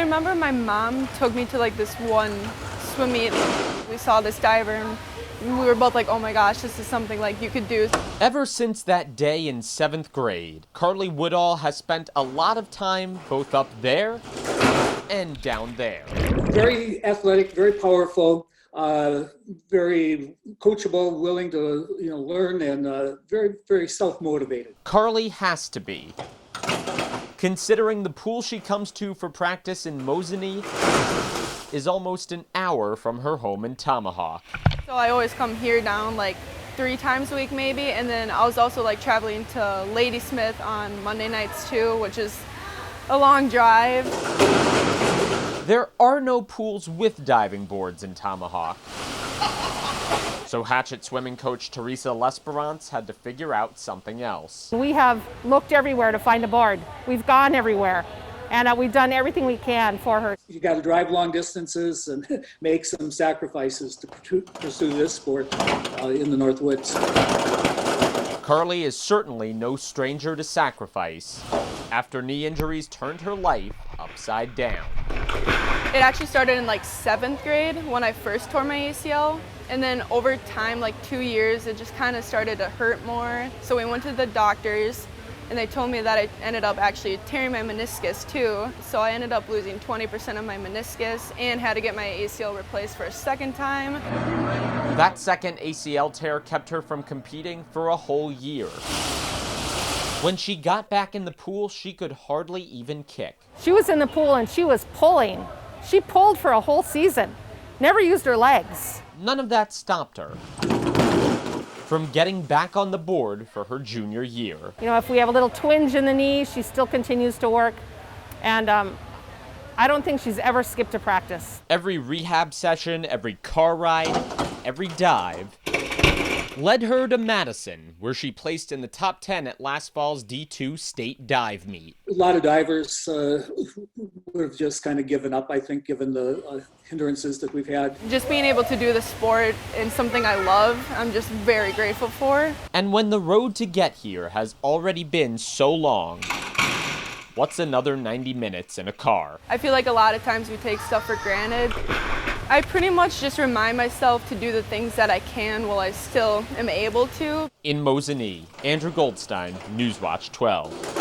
I remember my mom took me to like this one swim meet. We saw this diver and we were both like, oh my gosh, this is something like you could do. Ever since that day in 7th grade, Carly Woodall has spent a lot of time both up there and down there. Very athletic, very powerful, very coachable, willing to learn, and very, very self-motivated. Carly has to be, considering the pool she comes to for practice in Mosinee is almost an hour from her home in Tomahawk. So I always come here down like 3 times a week maybe, and then I was also like traveling to Ladysmith on Monday nights too, which is a long drive. There are no pools with diving boards in Tomahawk. So Hatchet swimming coach Teresa L'Esperance had to figure out something else. We have looked everywhere to find a board. We've gone everywhere, and we've done everything we can for her. You got to drive long distances and make some sacrifices to pursue this sport in the Northwoods. Carly is certainly no stranger to sacrifice after knee injuries turned her life upside down. It actually started in like 7th grade when I first tore my ACL. And then over time, like 2 years, it just kind of started to hurt more. So we went to the doctors and they told me that I ended up actually tearing my meniscus too. So I ended up losing 20% of my meniscus and had to get my ACL replaced for a second time. That second ACL tear kept her from competing for a whole year. When she got back in the pool, she could hardly even kick. She was in the pool and she was pulling. She pulled for a whole season, never used her legs. None of that stopped her from getting back on the board for her junior year. You know, if we have a little twinge in the knee, she still continues to work. And I don't think she's ever skipped a practice. Every rehab session, every car ride, every dive led her to Madison, where she placed in the top 10 at last fall's D2 state dive meet. A lot of divers would have just kind of given up, I think, given the hindrances that we've had. Just being able to do the sport and something I love, I'm just very grateful for. And when the road to get here has already been so long, what's another 90 minutes in a car? I feel like a lot of times we take stuff for granted. I pretty much just remind myself to do the things that I can while I still am able to. In Mosinee, Andrew Goldstein, Newswatch 12.